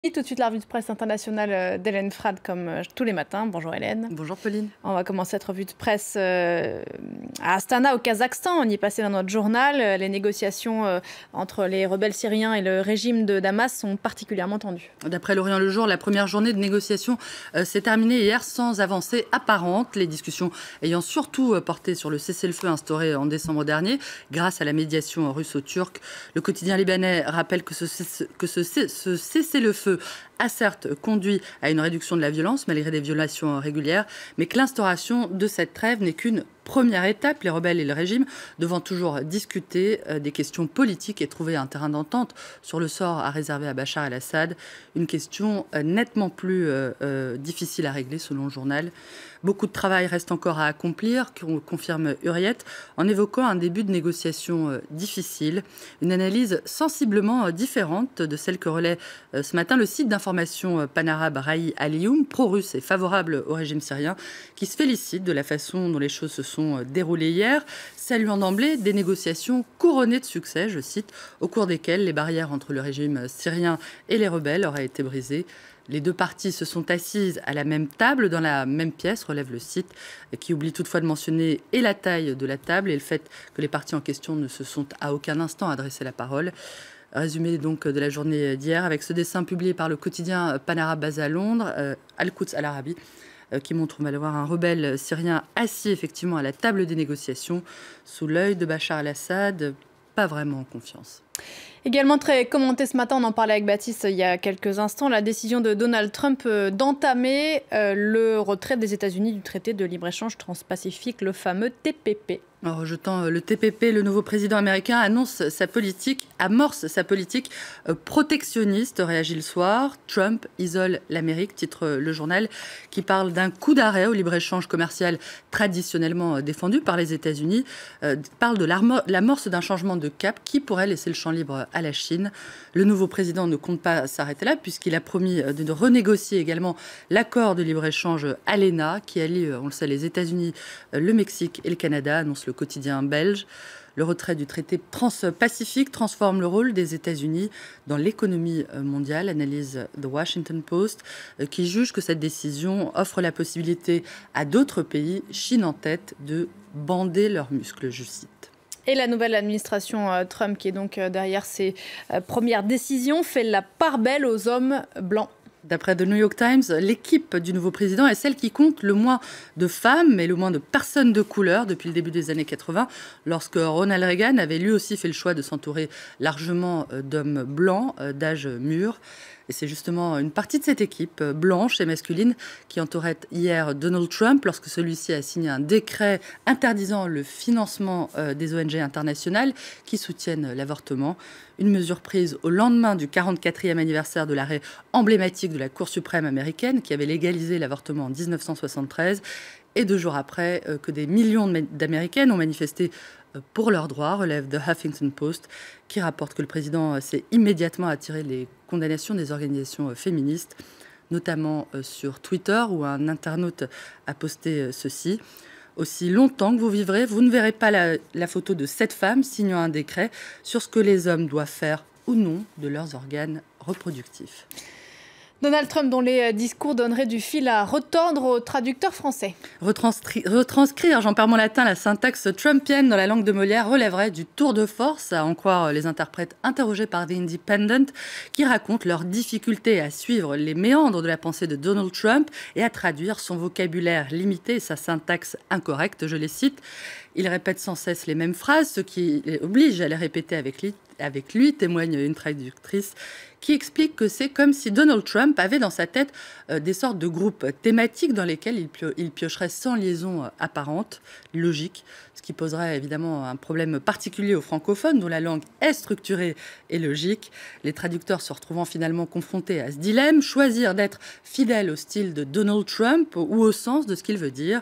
Et tout de suite, la revue de presse internationale d'Hélène Frad, comme tous les matins. Bonjour Hélène. Bonjour Pauline. On va commencer cette revue de presse à Astana, au Kazakhstan. On y est passé dans notre journal. Les négociations entre les rebelles syriens et le régime de Damas sont particulièrement tendues. D'après l'Orient le Jour, la première journée de négociation s'est terminée hier sans avancée apparente. Les discussions ayant surtout porté sur le cessez-le-feu instauré en décembre dernier grâce à la médiation russo-turque. Le quotidien libanais rappelle que ce cessez-le-feu a certes conduit à une réduction de la violence malgré des violations régulières, mais que l'instauration de cette trêve n'est qu'une première étape, les rebelles et le régime devant toujours discuter des questions politiques et trouver un terrain d'entente sur le sort à réserver à Bachar el-Assad, une question nettement plus difficile à régler selon le journal. Beaucoup de travail reste encore à accomplir, confirme Hurriyet, en évoquant un début de négociation difficile, une analyse sensiblement différente de celle que relaie ce matin le site d'information panarabe Rai Alioum, pro-russe et favorable au régime syrien, qui se félicite de la façon dont les choses se sont déroulées hier, saluant d'emblée des négociations couronnées de succès, je cite, au cours desquelles les barrières entre le régime syrien et les rebelles auraient été brisées. Les deux parties se sont assises à la même table, dans la même pièce, relève le site, qui oublie toutefois de mentionner et la taille de la table et le fait que les parties en question ne se sont à aucun instant adressé la parole. Résumé donc de la journée d'hier avec ce dessin publié par le quotidien panarabe basé à Londres, Al-Quds Al-Arabi, qui montre, on va le voir, un rebelle syrien assis effectivement à la table des négociations, sous l'œil de Bachar el-Assad, pas vraiment en confiance. Également très commenté ce matin, on en parlait avec Baptiste il y a quelques instants, la décision de Donald Trump d'entamer le retrait des États-Unis du traité de libre-échange transpacifique, le fameux TPP. En rejetant le TPP, le nouveau président américain amorce sa politique protectionniste, réagit le soir. Trump isole l'Amérique, titre le journal, qui parle d'un coup d'arrêt au libre-échange commercial traditionnellement défendu par les États-Unis, parle de l'amorce d'un changement de cap qui pourrait laisser le champ libre à la Chine. Le nouveau président ne compte pas s'arrêter là, puisqu'il a promis de renégocier également l'accord de libre-échange ALENA, qui allie, on le sait, les États-Unis, le Mexique et le Canada, annonce le quotidien belge. Le retrait du traité transpacifique transforme le rôle des États-Unis dans l'économie mondiale, analyse The Washington Post, qui juge que cette décision offre la possibilité à d'autres pays, Chine en tête, de bander leurs muscles, je cite. Et la nouvelle administration Trump, qui est donc derrière ses premières décisions, fait la part belle aux hommes blancs. D'après The New York Times, l'équipe du nouveau président est celle qui compte le moins de femmes et le moins de personnes de couleur depuis le début des années 80, lorsque Ronald Reagan avait lui aussi fait le choix de s'entourer largement d'hommes blancs d'âge mûr. Et c'est justement une partie de cette équipe, blanche et masculine, qui entourait hier Donald Trump lorsque celui-ci a signé un décret interdisant le financement des ONG internationales qui soutiennent l'avortement. Une mesure prise au lendemain du 44e anniversaire de l'arrêt emblématique de la Cour suprême américaine qui avait légalisé l'avortement en 1973. Et 2 jours après que des millions d'Américaines ont manifesté pour leurs droits, relève The Huffington Post, qui rapporte que le président s'est immédiatement attiré les condamnations des organisations féministes, notamment sur Twitter, où un internaute a posté ceci. Aussi longtemps que vous vivrez, vous ne verrez pas la photo de cette femme signant un décret sur ce que les hommes doivent faire ou non de leurs organes reproductifs. Donald Trump, dont les discours donneraient du fil à retordre aux traducteurs français. Retranscrire, j'en perds mon latin, la syntaxe trumpienne dans la langue de Molière relèverait du tour de force, à en croire les interprètes interrogés par The Independent, qui racontent leur difficulté à suivre les méandres de la pensée de Donald Trump et à traduire son vocabulaire limité et sa syntaxe incorrecte, je les cite. Il répète sans cesse les mêmes phrases, ce qui oblige à les répéter avec lui, témoigne une traductrice qui explique que c'est comme si Donald Trump avait dans sa tête des sortes de groupes thématiques dans lesquels il piocherait sans liaison apparente, logique, ce qui poserait évidemment un problème particulier aux francophones dont la langue est structurée et logique. Les traducteurs se retrouvant finalement confrontés à ce dilemme, choisir d'être fidèles au style de Donald Trump ou au sens de ce qu'il veut dire.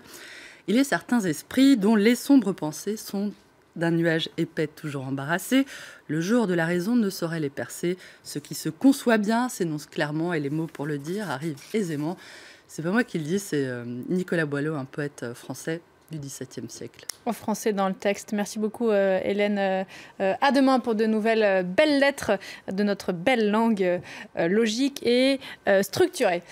Il y a certains esprits dont les sombres pensées sont d'un nuage épais toujours embarrassé. Le jour de la raison ne saurait les percer. Ce qui se conçoit bien s'énonce clairement et les mots pour le dire arrivent aisément. C'est pas moi qui le dis, c'est Nicolas Boileau, un poète français du XVIIe siècle. En français dans le texte. Merci beaucoup Hélène. À demain pour de nouvelles belles lettres de notre belle langue logique et structurée.